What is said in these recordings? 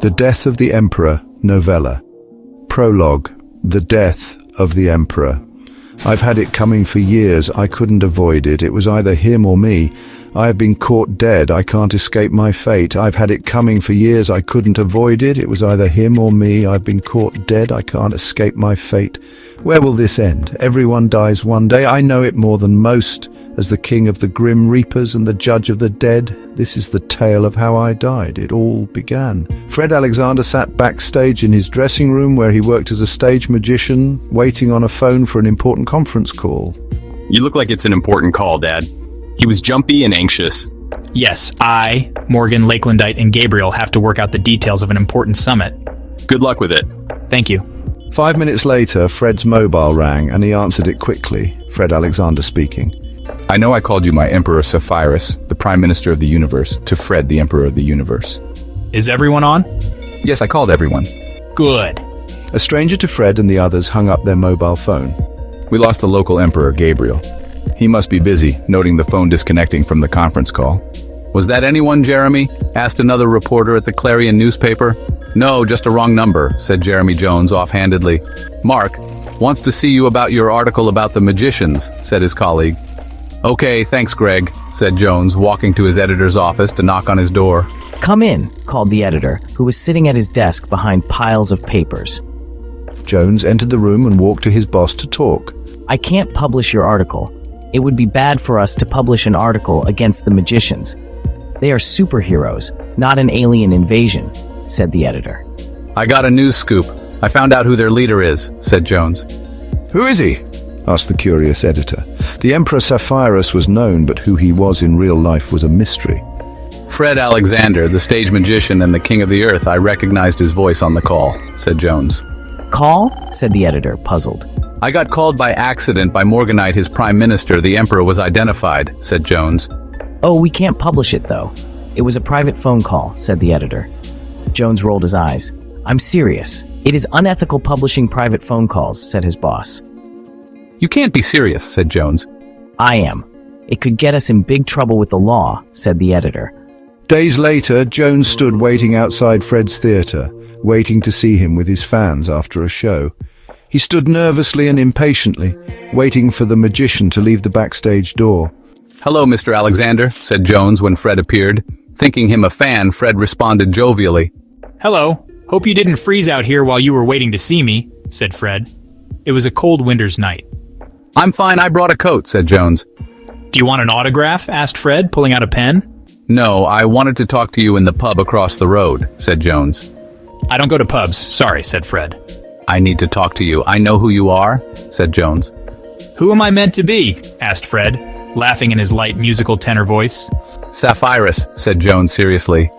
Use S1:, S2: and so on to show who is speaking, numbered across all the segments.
S1: The Death of the Emperor, Novella. Prologue. The Death of the Emperor. I've had it coming for years. I couldn't avoid it. It was either him or me. I have been caught dead. I can't escape my fate. I've had it coming for years. I couldn't avoid it. It was either him or me. I've been caught dead. I can't escape my fate. Where will this end? Everyone dies one day. I know it more than most. As the king of the grim reapers and the judge of the dead, this is the tale of how I died. It all began. Fred Alexander sat backstage in his dressing room where he worked as a stage magician, waiting on a phone for an important conference call.
S2: You look like it's an important call, Dad. He was jumpy and anxious.
S3: Yes, I, Morgan, Lakelandite, and Gabriel have to work out the details of an important summit.
S2: Good luck with it.
S3: Thank you.
S1: 5 minutes later, Fred's mobile rang and he answered it quickly. Fred Alexander speaking.
S4: I know I called you my Emperor Sapphirus, the Prime Minister of the Universe, to Fred, the Emperor of the Universe.
S3: Is everyone on?
S4: Yes, I called everyone.
S3: Good.
S1: A stranger to Fred and the others hung up their mobile phone.
S4: We lost the local Emperor, Gabriel. He must be busy, noting the phone disconnecting from the conference call. Was that anyone, Jeremy? Asked another reporter at the Clarion newspaper. No, just a wrong number, said Jeremy Jones offhandedly. Mark wants to see you about your article about the magicians, said his colleague. Okay, thanks, Greg, said Jones, walking to his editor's office to knock on his door.
S5: Come in, called the editor, who was sitting at his desk behind piles of papers.
S1: Jones entered the room and walked to his boss to talk.
S5: I can't publish your article. It would be bad for us to publish an article against the magicians. They are superheroes, not an alien invasion, said the editor.
S4: I got a news scoop. I found out who their leader is, said Jones.
S1: Who is he? Asked the curious editor. The Emperor Sapphirus was known, but who he was in real life was a mystery.
S4: Fred Alexander, the stage magician and the king of the earth. I recognized his voice on the call, said Jones.
S5: Call? Said the editor, puzzled.
S4: I got called by accident by Morganite, his prime minister. The emperor was identified, said Jones.
S5: Oh, we can't publish it, though. It was a private phone call, said the editor. Jones rolled his eyes. I'm serious. It is unethical publishing private phone calls, said his boss.
S4: You can't be serious, said Jones.
S5: I am. It could get us in big trouble with the law, said the editor.
S1: Days later, Jones stood waiting outside Fred's theater, waiting to see him with his fans after a show. He stood nervously and impatiently, waiting for the magician to leave the backstage door.
S4: Hello, Mr. Alexander, said Jones when Fred appeared. Thinking him a fan, Fred responded jovially.
S3: Hello. Hope you didn't freeze out here while you were waiting to see me, said Fred. It was a cold winter's night.
S4: I'm fine, I brought a coat, said Jones.
S3: Do you want an autograph? Asked Fred, pulling out a pen.
S4: No, I wanted to talk to you in the pub across the road, said Jones.
S3: I don't go to pubs, sorry, said Fred.
S4: I need to talk to you. I know who you are, said Jones.
S3: Who am I meant to be? Asked Fred, laughing in his light musical tenor voice.
S4: Sapphirus, said Jones seriously.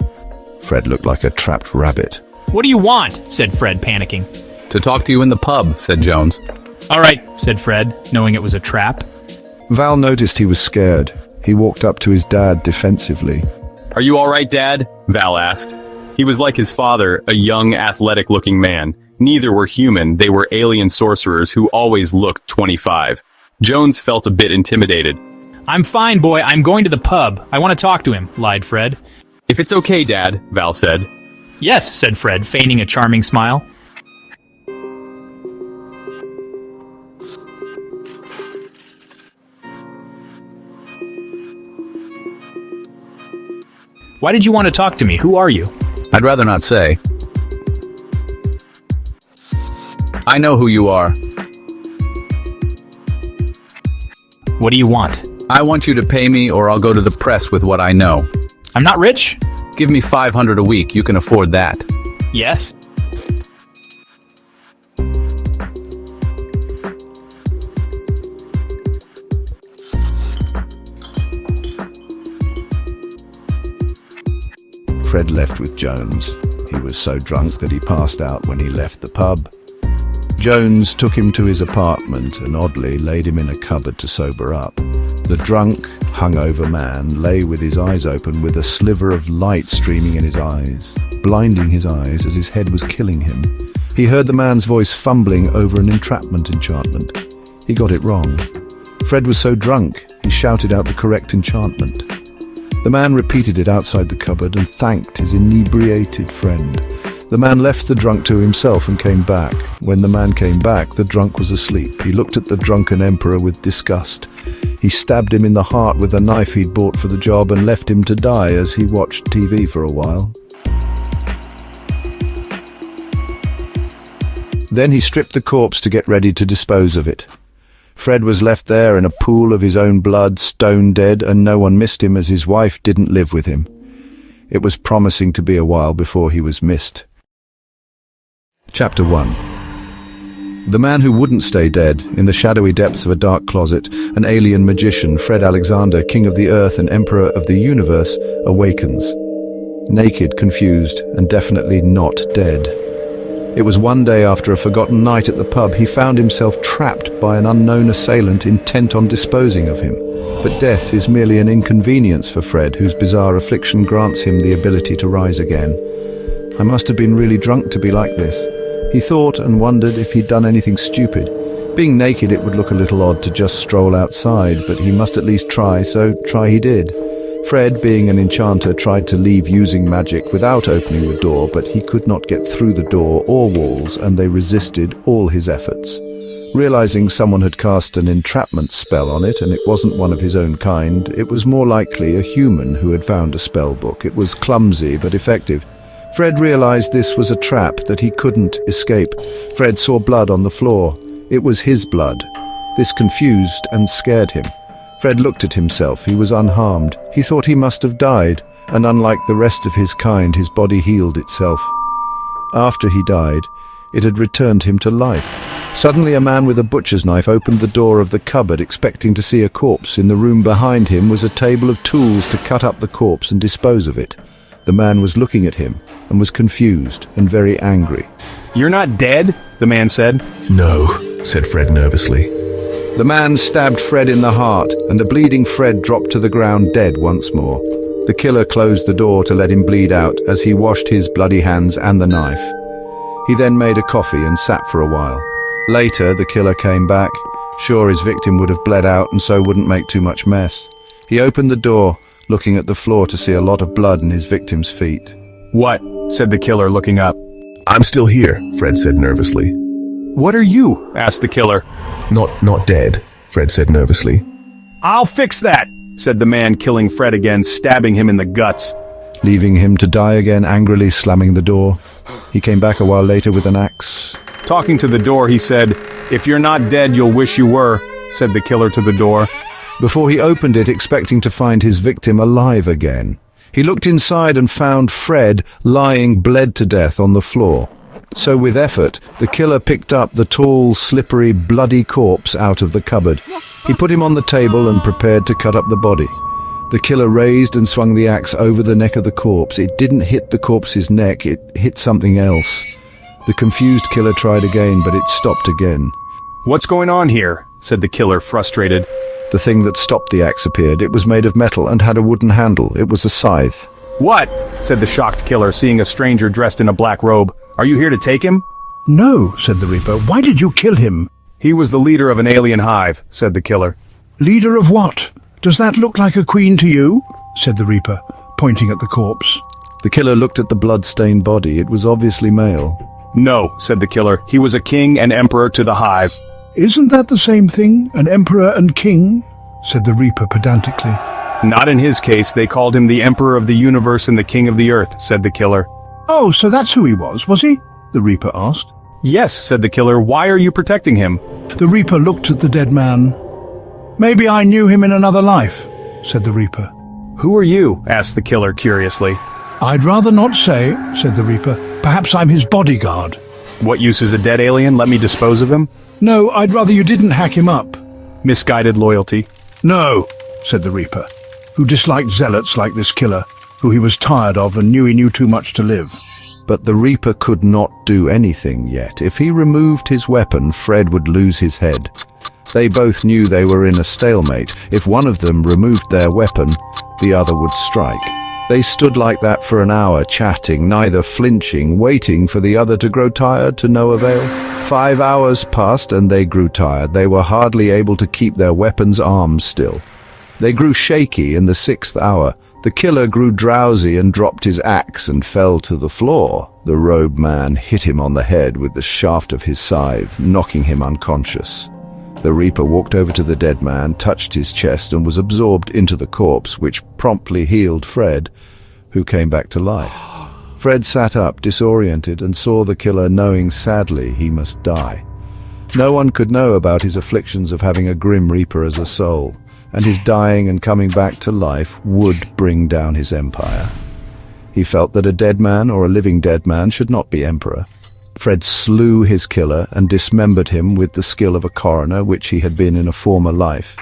S1: Fred looked like a trapped rabbit.
S3: What do you want? Said Fred, panicking.
S4: To talk to you in the pub, said Jones.
S3: All right, said Fred, knowing it was a trap.
S1: Val noticed he was scared. He walked up to his dad defensively.
S2: Are you all right, Dad? Val asked. He was like his father, a young, athletic-looking man. Neither were human, they were alien sorcerers who always looked 25. Jones felt a bit intimidated.
S3: I'm fine, boy. I'm going to the pub. I want to talk to him, lied Fred.
S2: If it's okay, Dad, Val said.
S3: Yes, said Fred, feigning a charming smile. Why did you want to talk to me? Who are you?
S4: I'd rather not say. I know who you are.
S3: What do you want?
S4: I want you to pay me or I'll go to the press with what I know.
S3: I'm not rich.
S4: Give me $500 a week. You can afford that.
S3: Yes.
S1: Fred left with Jones. He was so drunk that he passed out when he left the pub. Jones took him to his apartment and oddly laid him in a cupboard to sober up. The drunk, hungover man lay with his eyes open with a sliver of light streaming in his eyes, blinding his eyes as his head was killing him. He heard the man's voice fumbling over an entrapment enchantment. He got it wrong. Fred was so drunk, he shouted out the correct enchantment. The man repeated it outside the cupboard and thanked his inebriated friend. The man left the drunk to himself and came back. When the man came back, the drunk was asleep. He looked at the drunken emperor with disgust. He stabbed him in the heart with a knife he'd bought for the job and left him to die as he watched TV for a while. Then he stripped the corpse to get ready to dispose of it. Fred was left there in a pool of his own blood, stone dead, and no one missed him as his wife didn't live with him. It was promising to be a while before he was missed. Chapter 1. The man who wouldn't stay dead, in the shadowy depths of a dark closet, an alien magician, Fred Alexander, king of the earth and emperor of the universe, awakens. Naked, confused, and definitely not dead. It was one day after a forgotten night at the pub he found himself trapped by an unknown assailant intent on disposing of him. But death is merely an inconvenience for Fred, whose bizarre affliction grants him the ability to rise again. I must have been really drunk to be like this. He thought and wondered if he'd done anything stupid. Being naked, it would look a little odd to just stroll outside, but he must at least try, so try he did. Fred, being an enchanter, tried to leave using magic without opening the door, but he could not get through the door or walls, and they resisted all his efforts. Realizing someone had cast an entrapment spell on it, and it wasn't one of his own kind, it was more likely a human who had found a spell book. It was clumsy but effective. Fred realized this was a trap that he couldn't escape. Fred saw blood on the floor. It was his blood. This confused and scared him. Fred looked at himself. He was unharmed. He thought he must have died, and unlike the rest of his kind, his body healed itself. After he died, it had returned him to life. Suddenly a man with a butcher's knife opened the door of the cupboard, expecting to see a corpse. In the room behind him was a table of tools to cut up the corpse and dispose of it. The man was looking at him and was confused and very angry.
S2: "You're not dead?" the man said.
S6: "No," said Fred nervously.
S1: The man stabbed Fred in the heart, and the bleeding Fred dropped to the ground dead once more. The killer closed the door to let him bleed out as he washed his bloody hands and the knife. He then made a coffee and sat for a while. Later, the killer came back. Sure, his victim would have bled out and so wouldn't make too much mess. He opened the door, looking at the floor to see a lot of blood in his victim's feet.
S2: "What?" said the killer, looking up.
S6: "I'm still here," Fred said nervously.
S2: "What are you?" asked the killer.
S6: Not dead," Fred said nervously.
S2: "I'll fix that," said the man, killing Fred again, stabbing him in the guts.
S1: Leaving him to die again, angrily slamming the door. He came back a while later with an axe.
S2: Talking to the door, he said, "If you're not dead, you'll wish you were," said the killer to the door.
S1: Before he opened it, expecting to find his victim alive again. He looked inside and found Fred lying bled to death on the floor. So with effort, the killer picked up the tall, slippery, bloody corpse out of the cupboard. He put him on the table and prepared to cut up the body. The killer raised and swung the axe over the neck of the corpse. It didn't hit the corpse's neck, it hit something else. The confused killer tried again, but it stopped again.
S2: "What's going on here?" said the killer, frustrated.
S1: The thing that stopped the axe appeared. It was made of metal and had a wooden handle. It was a scythe.
S2: "What?" said the shocked killer, seeing a stranger dressed in a black robe. "Are you here to take him?"
S7: "No," said the Reaper. "Why did you kill him?"
S2: "He was the leader of an alien hive," said the killer.
S7: "Leader of what? Does that look like a queen to you?" said the Reaper, pointing at the corpse.
S1: The killer looked at the blood-stained body. It was obviously male.
S2: "No," said the killer. "He was a king and emperor to the hive."
S7: "Isn't that the same thing, an emperor and king?" said the Reaper pedantically.
S2: "Not in his case. They called him the emperor of the universe and the king of the earth," said the killer.
S7: "Oh, so that's who he was he?" the Reaper asked.
S2: "Yes," said the killer. "Why are you protecting him?"
S7: The Reaper looked at the dead man. "Maybe I knew him in another life," said the Reaper.
S2: "Who are you?" asked the killer curiously.
S7: "I'd rather not say," said the Reaper. "Perhaps I'm his bodyguard."
S2: "What use is a dead alien? Let me dispose of him."
S7: "No, I'd rather you didn't hack him up."
S2: "Misguided loyalty."
S7: "No," said the Reaper, who disliked zealots like this killer, who he was tired of and knew he knew too much to live.
S1: But the Reaper could not do anything yet. If he removed his weapon, Fred would lose his head. They both knew they were in a stalemate. If one of them removed their weapon, the other would strike. They stood like that for an hour, chatting, neither flinching, waiting for the other to grow tired to no avail. 5 hours passed and they grew tired. They were hardly able to keep their weapons' arms still. They grew shaky in the 6th hour. The killer grew drowsy and dropped his axe and fell to the floor. The robed man hit him on the head with the shaft of his scythe, knocking him unconscious. The Reaper walked over to the dead man, touched his chest, and was absorbed into the corpse, which promptly healed Fred, who came back to life. Fred sat up, disoriented, and saw the killer, knowing sadly he must die. No one could know about his afflictions of having a Grim Reaper as a soul, and his dying and coming back to life would bring down his empire. He felt that a dead man or a living dead man should not be emperor. Fred slew his killer and dismembered him with the skill of a coroner, which he had been in a former life.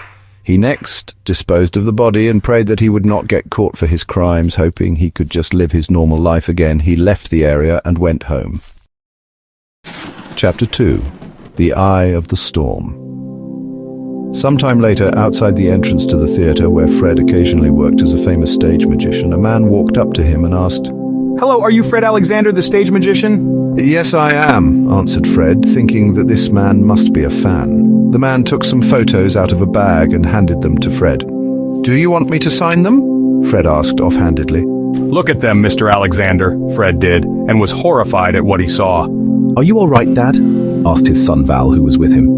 S1: He next disposed of the body and prayed that he would not get caught for his crimes, hoping he could just live his normal life again. He left the area and went home. Chapter 2. The Eye of the Storm. Sometime later, outside the entrance to the theater where Fred occasionally worked as a famous stage magician, a man walked up to him and asked,
S8: "Hello, are you Fred Alexander, the stage magician?"
S1: "Yes, I am," answered Fred, thinking that this man must be a fan. The man took some photos out of a bag and handed them to Fred. "Do you want me to sign them?" Fred asked offhandedly.
S8: "Look at them, Mr. Alexander," Fred did, and was horrified at what he saw.
S6: Are you all right, Dad? Asked his son Val, who was with him.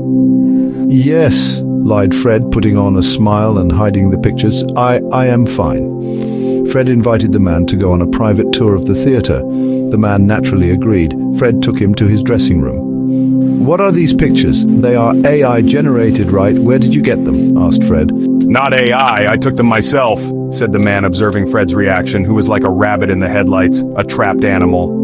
S1: "Yes," lied Fred, putting on a smile and hiding the pictures. I am fine." Fred invited the man to go on a private tour of the theater. The man naturally agreed. Fred took him to his dressing room. "What are these pictures? They are AI generated, right? Where did you get them?" asked Fred.
S8: "Not AI, I took them myself," said the man, observing Fred's reaction, who was like a rabbit in the headlights, a trapped animal.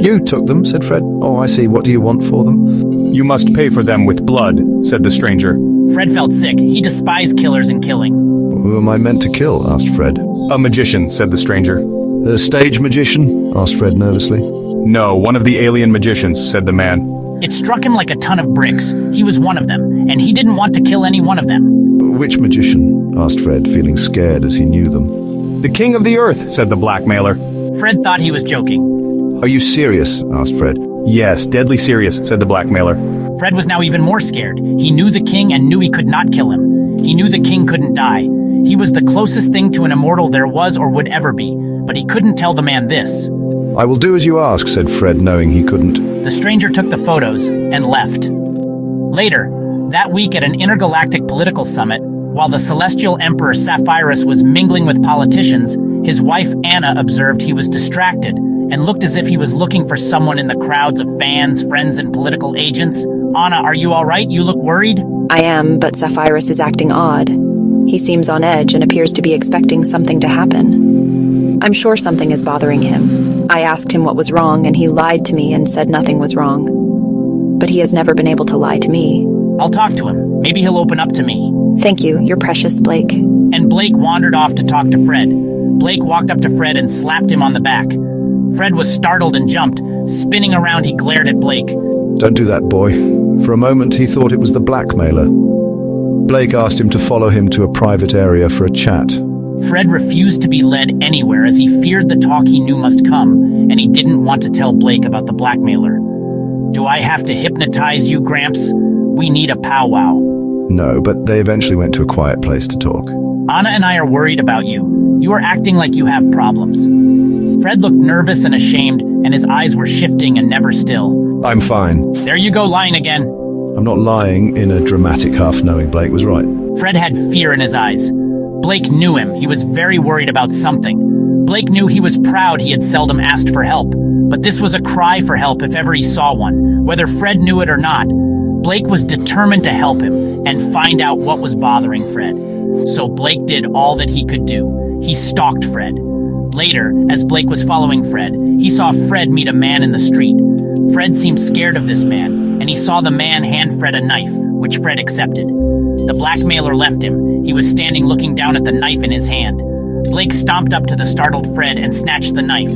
S1: You took them," said Fred. "Oh, I see. What do you want for them?"
S8: "You must pay for them with blood," said the stranger.
S9: Fred felt sick. He despised killers and killing.
S1: "Who am I meant to kill?" asked Fred.
S8: "A magician," said the stranger.
S1: "A stage magician?" asked Fred nervously.
S8: "No, one of the alien magicians," said the man.
S9: It struck him like a ton of bricks. He was one of them, and he didn't want to kill any one of them.
S1: "Which magician?" asked Fred, feeling scared as he knew them.
S8: "The king of the earth," said the blackmailer.
S9: Fred thought he was joking.
S1: "Are you serious?" asked Fred.
S8: "Yes, deadly serious," said the blackmailer.
S9: Fred was now even more scared. He knew the king and knew he could not kill him. He knew the king couldn't die. He was the closest thing to an immortal there was or would ever be, but he couldn't tell the man this.
S1: "I will do as you ask," said Fred, knowing he couldn't.
S9: The stranger took the photos and left. Later, that week at an intergalactic political summit, while the celestial emperor Sapphirus was mingling with politicians, his wife Anna observed he was distracted and looked as if he was looking for someone in the crowds of fans, friends, and political agents. "Anna, are you all right? You look worried?"
S10: "I am, but Sapphirus is acting odd. He seems on edge and appears to be expecting something to happen. I'm sure something is bothering him. I asked him what was wrong, and he lied to me and said nothing was wrong. But he has never been able to lie to me."
S9: "I'll talk to him. Maybe he'll open up to me."
S10: "Thank you, you're precious, Blake."
S9: And Blake wandered off to talk to Fred. Blake walked up to Fred and slapped him on the back. Fred was startled and jumped. Spinning around, he glared at Blake.
S1: "Don't do that, boy." For a moment, he thought it was the blackmailer. Blake asked him to follow him to a private area for a chat.
S9: Fred refused to be led anywhere as he feared the talk he knew must come, and he didn't want to tell Blake about the blackmailer. "Do I have to hypnotize you, Gramps? We need a powwow."
S1: No, but they eventually went to a quiet place to talk.
S9: "Anna and I are worried about you. You are acting like you have problems." Fred looked nervous and ashamed, and his eyes were shifting and never still.
S1: "I'm fine."
S9: "There you go, lying again."
S1: "I'm not lying," in a dramatic huff, knowing Blake was right.
S9: Fred had fear in his eyes. Blake knew him. He was very worried about something. Blake knew he was proud he had seldom asked for help, but this was a cry for help if ever he saw one, whether Fred knew it or not. Blake was determined to help him and find out what was bothering Fred. So Blake did all that he could do. He stalked Fred. Later, as Blake was following Fred, he saw Fred meet a man in the street. Fred seemed scared of this man, and he saw the man hand Fred a knife, which Fred accepted. The blackmailer left him. He was standing looking down at the knife in his hand. Blake stomped up to the startled Fred and snatched the knife.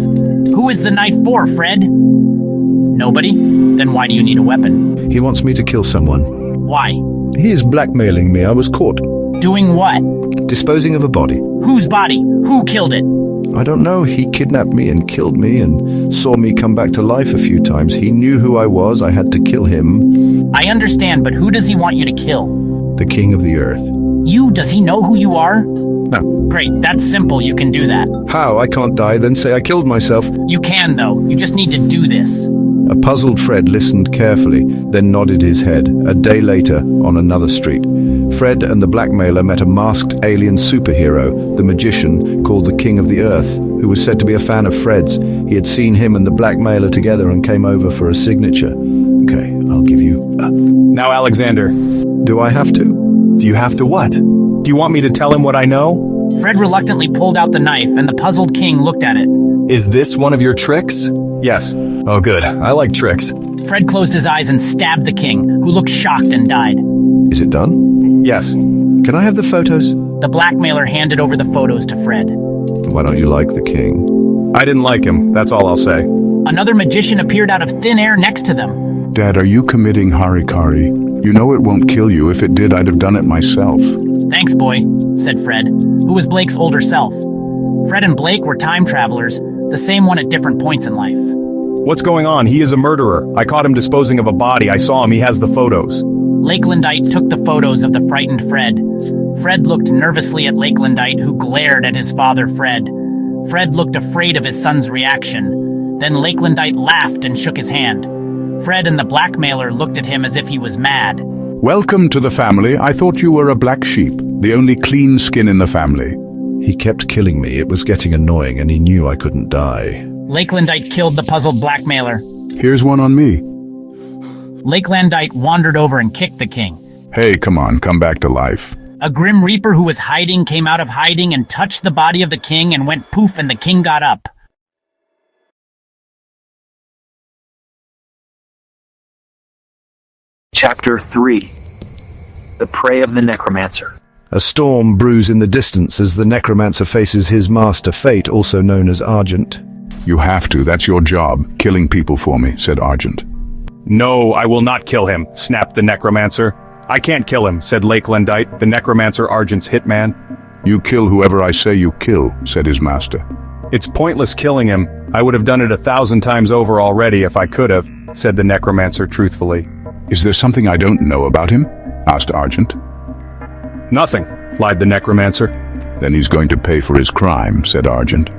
S9: "Who is the knife for, Fred?" "Nobody? Then why do you need a weapon?"
S1: "He wants me to kill someone."
S9: "Why?"
S1: "He is blackmailing me. I was caught."
S9: "Doing what?"
S1: "Disposing of a body."
S9: "Whose body? Who killed it?"
S1: "I don't know. He kidnapped me and killed me and saw me come back to life a few times. He knew who I was. I had to kill him."
S9: "I understand, but who does he want you to kill?"
S1: "The king of the earth."
S9: "You? Does he know who you are?"
S1: Now,
S9: Great, that's simple, you can do that.
S1: how? I can't die, then say I killed myself.
S9: You can, though. You just need to do this.
S1: A puzzled Fred listened carefully, then nodded his head. A day later, on another street, Fred and the blackmailer met a masked alien superhero, the magician, called the King of the Earth, who was said to be a fan of Fred's. He had seen him and the blackmailer together and came over for a signature. Okay, I'll give you...
S8: Now, Alexander,
S1: Do I have to?
S8: do you have to what? Do you want me to tell him what I know?
S9: Fred reluctantly pulled out the knife, and the puzzled king looked at it.
S11: Is this one of your tricks?
S8: Yes.
S11: Oh, good. I like tricks.
S9: Fred closed his eyes and stabbed the king, who looked shocked and died.
S1: Is it done?
S8: Yes.
S1: Can I have the photos?
S9: The blackmailer handed over the photos to Fred.
S1: Why don't you like the king?
S8: I didn't like him, that's all I'll say.
S9: Another magician appeared out of thin air next to them.
S12: Dad, are you committing harikari? You know it won't kill you. If it did, I'd have done it myself.
S9: Thanks, boy, said Fred, who was Blake's older self. Fred and Blake were time travelers, the same one at different points in life.
S8: What's going on? He is a murderer. I caught him disposing of a body. I saw him. He has the photos.
S9: Lakelandite took the photos of the frightened Fred. Fred looked nervously at Lakelandite, who glared at his father, Fred. Fred looked afraid of his son's reaction. Then Lakelandite laughed and shook his hand. Fred and the blackmailer looked at him as if he was mad.
S12: Welcome to the family. I thought you were a black sheep, the only clean skin in the family.
S1: He kept killing me. It was getting annoying, and he knew I couldn't die.
S9: Lakelandite killed the puzzled blackmailer.
S12: Here's one on me.
S9: Lakelandite wandered over and kicked the king.
S12: Hey, come on, come back to life.
S9: A grim reaper who was hiding came out of hiding and touched the body of the king and went poof, and the king got up.
S13: Chapter 3. The Prey of the Necromancer.
S1: A storm brews in the distance as the necromancer faces his master, Fate, also known as Argent.
S12: You have to, that's your job, killing people for me, said Argent.
S8: No, I will not kill him, snapped the necromancer. I can't kill him, said Lakelandite, the necromancer Argent's hitman.
S12: You kill whoever I say you kill, said his master.
S8: It's pointless killing him. I would have done it 1,000 times over already if I could have, said the necromancer truthfully.
S12: Is there something I don't know about him? Asked Argent.
S8: Nothing, lied the necromancer.
S12: Then he's going to pay for his crime, said Argent.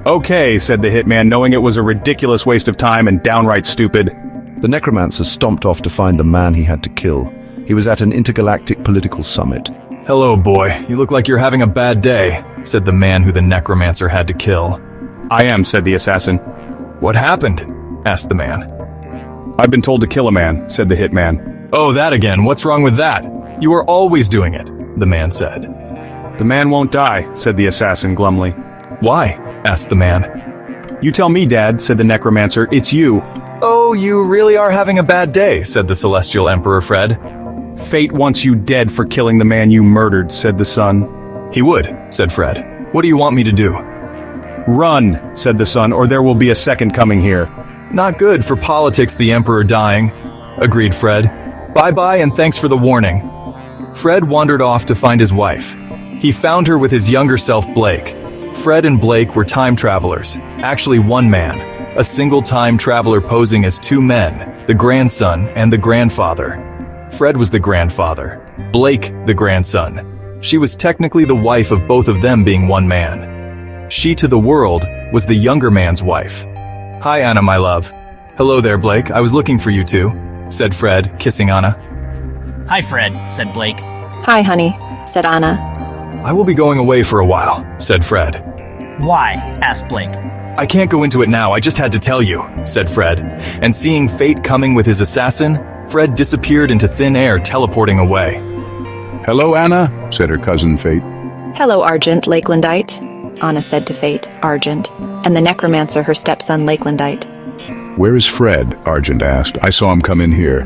S8: Okay, said the hitman, knowing it was a ridiculous waste of time and downright stupid.
S1: The necromancer stomped off to find the man he had to kill. He was at an intergalactic political summit.
S11: Hello, boy. You look like you're having a bad day, said the man who the necromancer had to kill.
S8: I am, said the assassin.
S11: What happened? Asked the man.
S8: I've been told to kill a man, said the hitman.
S11: Oh, that again. What's wrong with that? You are always doing it, the man said.
S8: The man won't die, said the assassin glumly.
S11: Why? Asked the man.
S8: You tell me, Dad, said the necromancer. It's you.
S11: Oh, you really are having a bad day, said the celestial emperor Fred.
S8: Fate wants you dead for killing the man you murdered, said the son.
S11: He would, said Fred. What do you want me to do?
S8: Run, said the son, or there will be a second coming here.
S11: Not good for politics, the emperor dying, agreed Fred. Bye-bye and thanks for the warning. Fred wandered off to find his wife. He found her with his younger self, Blake. Fred and Blake were time travelers, actually one man, a single time traveler posing as two men, the grandson and the grandfather. Fred was the grandfather, Blake the grandson. She was technically the wife of both of them being one man. She to the world was the younger man's wife. Hi, Anna, my love. Hello there, Blake. I was looking for you two, said Fred, kissing Anna.
S9: Hi, Fred, said Blake.
S10: Hi, honey, said Anna.
S11: I will be going away for a while, said Fred.
S9: Why? Asked Blake.
S11: I can't go into it now, I just had to tell you, said Fred. And seeing Fate coming with his assassin, Fred disappeared into thin air, teleporting away.
S12: Hello, Anna, said her cousin Fate.
S10: Hello, Argent, Lakelandite, Anna said to Fate, Argent, and the necromancer, her stepson, Lakelandite.
S12: Where is Fred? Argent asked. I saw him come in here.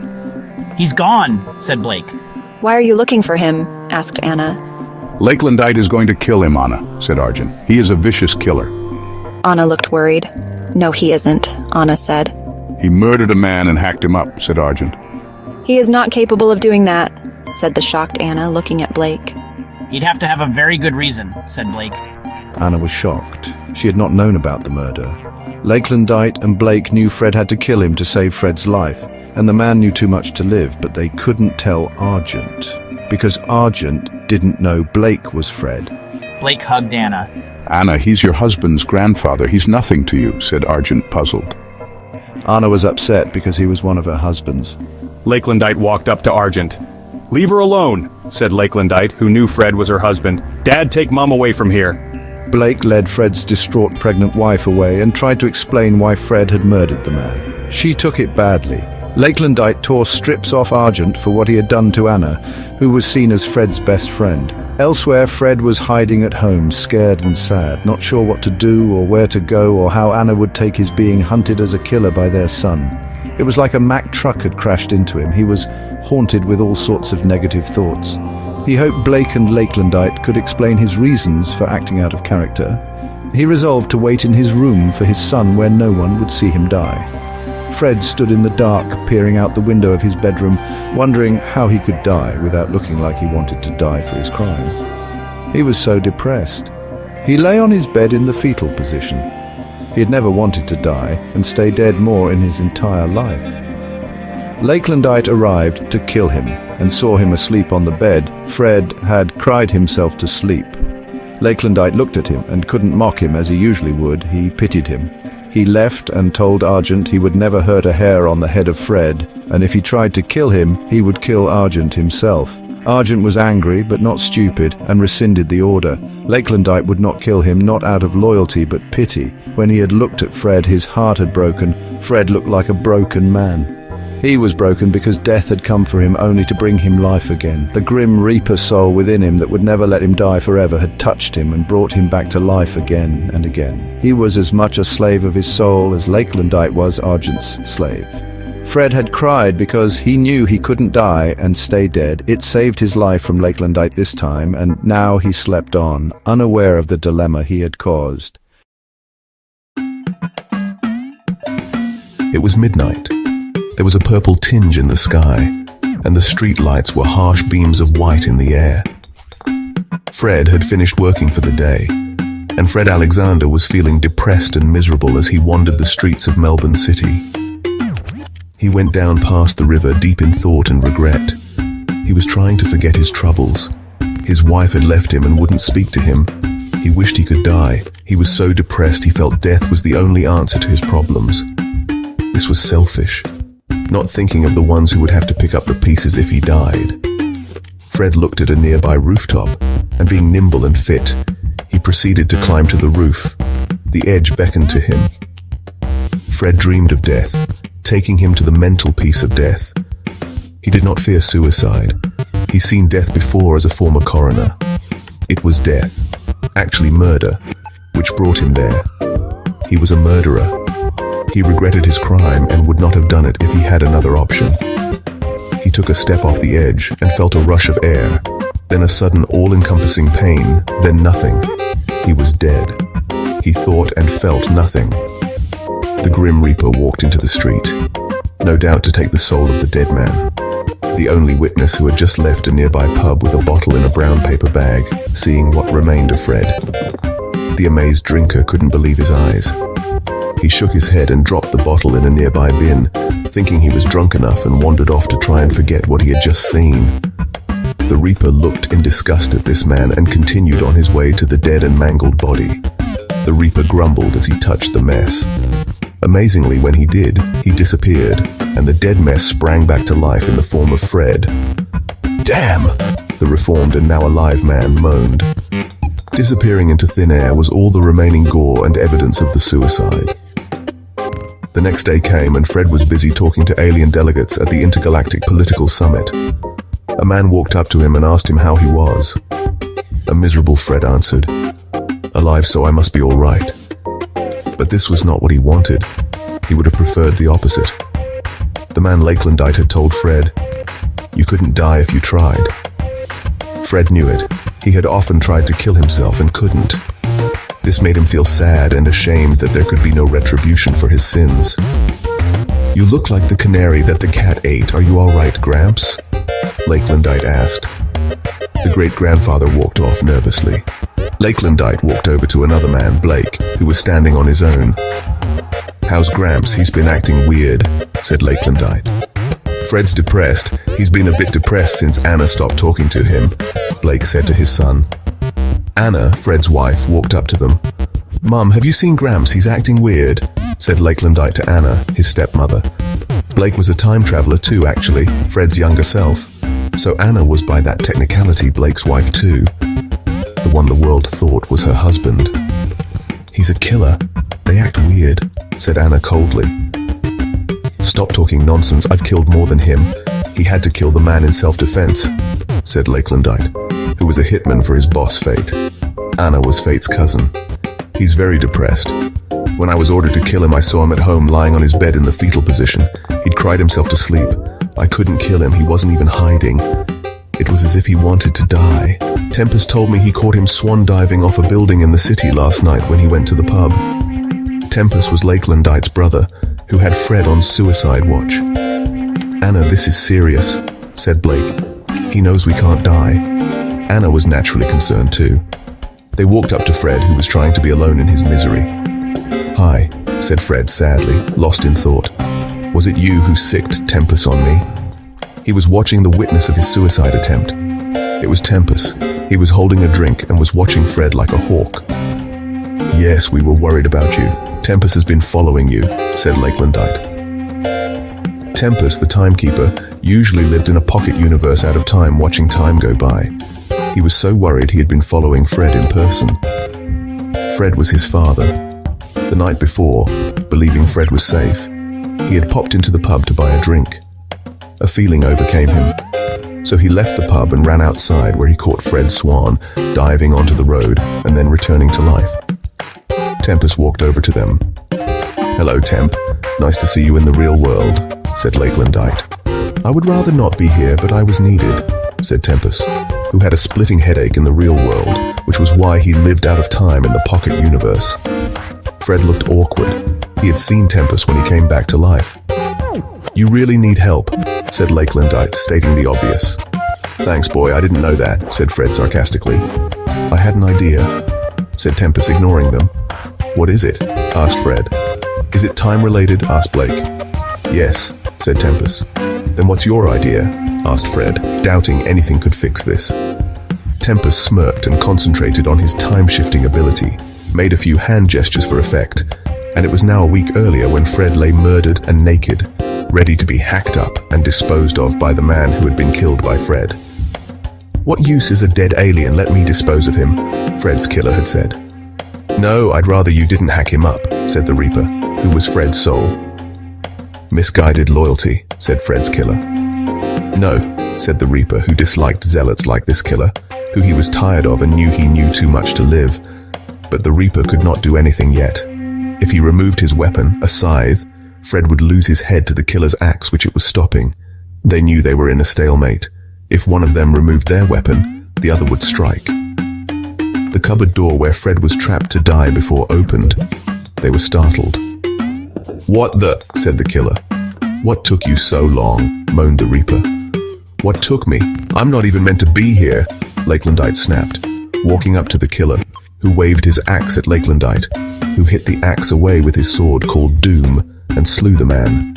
S9: He's gone, said Blake.
S10: Why are you looking for him? Asked Anna.
S12: Lakelandite is going to kill him, Anna, said Argent. He is a vicious killer.
S10: Anna looked worried. No, he isn't, Anna said.
S12: He murdered a man and hacked him up, said Argent.
S10: He is not capable of doing that, said the shocked Anna, looking at Blake.
S9: He'd have to have a very good reason, said Blake.
S1: Anna was shocked. She had not known about the murder. Lakelandite and Blake knew Fred had to kill him to save Fred's life, and the man knew too much to live, but they couldn't tell Argent, because Argent didn't know Blake was Fred.
S9: Blake hugged Anna.
S12: Anna, he's your husband's grandfather. He's nothing to you, said Argent, puzzled.
S1: Anna was upset because he was one of her husbands.
S8: Lakelandite walked up to Argent. "Leave her alone," said Lakelandite, who knew Fred was her husband. "Dad, take Mom away from here."
S1: Blake led Fred's distraught pregnant wife away and tried to explain why Fred had murdered the man. She took it badly. Lakelandite tore strips off Argent for what he had done to Anna, who was seen as Fred's best friend. Elsewhere, Fred was hiding at home, scared and sad, not sure what to do or where to go or how Anna would take his being hunted as a killer by their son. It was like a Mack truck had crashed into him. He was haunted with all sorts of negative thoughts. He hoped Blake and Lakelandite could explain his reasons for acting out of character. He resolved to wait in his room for his son where no one would see him die. Fred stood in the dark, peering out the window of his bedroom, wondering how he could die without looking like he wanted to die for his crime. He was so depressed. He lay on his bed in the fetal position. He had never wanted to die and stay dead more in his entire life. Lakelandite arrived to kill him and saw him asleep on the bed. Fred had cried himself to sleep. Lakelandite looked at him and couldn't mock him as he usually would. He pitied him. He left and told Argent he would never hurt a hair on the head of Fred, and if he tried to kill him, he would kill Argent himself. Argent was angry, but not stupid, and rescinded the order. Lakelandite would not kill him, not out of loyalty, but pity. When he had looked at Fred, his heart had broken. Fred looked like a broken man. He was broken because death had come for him only to bring him life again. The grim reaper soul within him that would never let him die forever had touched him and brought him back to life again and again. He was as much a slave of his soul as Lakelandite was Argent's slave. Fred had cried because he knew he couldn't die and stay dead. It saved his life from Lakelandite this time, and now he slept on, unaware of the dilemma he had caused.
S14: It was midnight. There was a purple tinge in the sky, and the street lights were harsh beams of white in the air. Fred had finished working for the day, and Fred Alexander was feeling depressed and miserable as he wandered the streets of Melbourne City. He went down past the river deep in thought and regret. He was trying to forget his troubles. His wife had left him and wouldn't speak to him. He wished he could die. He was so depressed he felt death was the only answer to his problems. This was selfish, not thinking of the ones who would have to pick up the pieces if he died. Fred looked at a nearby rooftop, and being nimble and fit, he proceeded to climb to the roof. The edge beckoned to him. Fred dreamed of death, taking him to the mental piece of death. He did not fear suicide. He'd seen death before as a former coroner. It was death, actually murder, which brought him there. He was a murderer. He regretted his crime and would not have done it if he had another option. He took a step off the edge and felt a rush of air, then a sudden all-encompassing pain, then nothing. He was dead. He thought and felt nothing. The Grim Reaper walked into the street, no doubt to take the soul of the dead man. The only witness who had just left a nearby pub with a bottle in a brown paper bag, seeing what remained of Fred. The amazed drinker couldn't believe his eyes. He shook his head and dropped the bottle in a nearby bin, thinking he was drunk enough, and wandered off to try and forget what he had just seen. The Reaper looked in disgust at this man and continued on his way to the dead and mangled body. The Reaper grumbled as he touched the mess. Amazingly, when he did, he disappeared, and the dead mess sprang back to life in the form of Fred. "Damn!" the reformed and now alive man moaned. Disappearing into thin air was all the remaining gore and evidence of the suicide. The next day came, and Fred was busy talking to alien delegates at the Intergalactic Political Summit. A man walked up to him and asked him how he was. A miserable Fred answered, "Alive, so I must be all right." But this was not what he wanted. He would have preferred the opposite. The man Lakelandite had told Fred, "You couldn't die if you tried." Fred knew it. He had often tried to kill himself and couldn't. This made him feel sad and ashamed that there could be no retribution for his sins. "You look like the canary that the cat ate. Are you all right, Gramps?" Lakelandite asked. The great-grandfather walked off nervously. Lakelandite walked over to another man, Blake, who was standing on his own. "How's Gramps? He's been acting weird," said Lakelandite. "Fred's depressed. He's been a bit depressed since Anna stopped talking to him," Blake said to his son. Anna, Fred's wife, walked up to them. "Mum, have you seen Gramps? He's acting weird," said Lakelandite to Anna, his stepmother. Blake was a time traveler too, actually, Fred's younger self. So Anna was by that technicality Blake's wife too. The one the world thought was her husband. "He's a killer. They act weird," said Anna coldly. "Stop talking nonsense. I've killed more than him. He had to kill the man in self-defense," said Lakelandite, who was a hitman for his boss, Fate. Anna was Fate's cousin. "He's very depressed. When I was ordered to kill him, I saw him at home lying on his bed in the fetal position. He'd cried himself to sleep. I couldn't kill him. He wasn't even hiding. It was as if he wanted to die. Tempest told me he caught him swan diving off a building in the city last night when he went to the pub." Tempest was Lakelandite's brother, who had Fred on suicide watch. "Anna, this is serious," said Blake. "He knows we can't die." Anna was naturally concerned too. They walked up to Fred, who was trying to be alone in his misery. "Hi," said Fred sadly, lost in thought. "Was it you who sicked Tempest on me?" He was watching the witness of his suicide attempt. It was Tempest. He was holding a drink and was watching Fred like a hawk. "Yes, we were worried about you. Tempest has been following you," said Lakelandite. Tempest, the timekeeper, usually lived in a pocket universe out of time, watching time go by. He was so worried he had been following Fred in person. Fred was his father. The night before, believing Fred was safe, he had popped into the pub to buy a drink. A feeling overcame him, so he left the pub and ran outside, where he caught Fred Swan diving onto the road and then returning to life. Tempest walked over to them. "Hello, Temp. Nice to see you in the real world," said Lakelandite. "I would rather not be here, but I was needed," said Tempest, who had a splitting headache in the real world, which was why he lived out of time in the pocket universe. Fred looked awkward. He had seen Tempest when he came back to life. "You really need help," said Lakelandite, stating the obvious. "Thanks, boy, I didn't know that," said Fred sarcastically. "I had an idea," said Tempest, ignoring them. "What is it?" asked Fred. "Is it time-related?" asked Blake. "Yes," said Tempest. "Then what's your idea?" asked Fred, doubting anything could fix this. Tempest smirked and concentrated on his time-shifting ability, made a few hand gestures for effect, and it was now a week earlier when Fred lay murdered and naked, ready to be hacked up and disposed of by the man who had been killed by Fred. "What use is a dead alien? Let me dispose of him," Fred's killer had said. "No, I'd rather you didn't hack him up," said the Reaper, who was Fred's soul. "Misguided loyalty," said Fred's killer. "No," said the Reaper, who disliked zealots like this killer, who he was tired of and knew he knew too much to live. But the Reaper could not do anything yet. If he removed his weapon, a scythe, Fred would lose his head to the killer's axe, which it was stopping. They knew they were in a stalemate. If one of them removed their weapon, the other would strike. The cupboard door where Fred was trapped to die before opened. They were startled. "What the?" said the killer. "What took you so long?" moaned the Reaper. "What took me? I'm not even meant to be here," Lakelandite snapped, walking up to the killer, who waved his axe at Lakelandite, who hit the axe away with his sword called Doom and slew the man.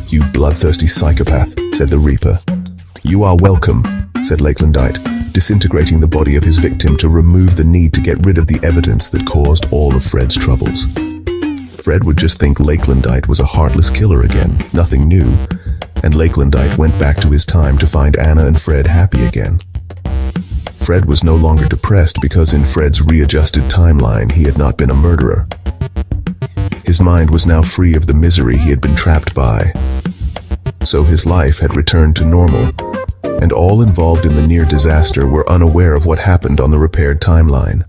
S14: "You bloodthirsty psychopath," said the Reaper. "You are welcome," said Lakelandite, disintegrating the body of his victim to remove the need to get rid of the evidence that caused all of Fred's troubles. Fred would just think Lakelandite was a heartless killer again, nothing new, and Lakelandite went back to his time to find Anna and Fred happy again. Fred was no longer depressed because in Fred's readjusted timeline he had not been a murderer. His mind was now free of the misery he had been trapped by. So his life had returned to normal, and all involved in the near disaster were unaware of what happened on the repaired timeline.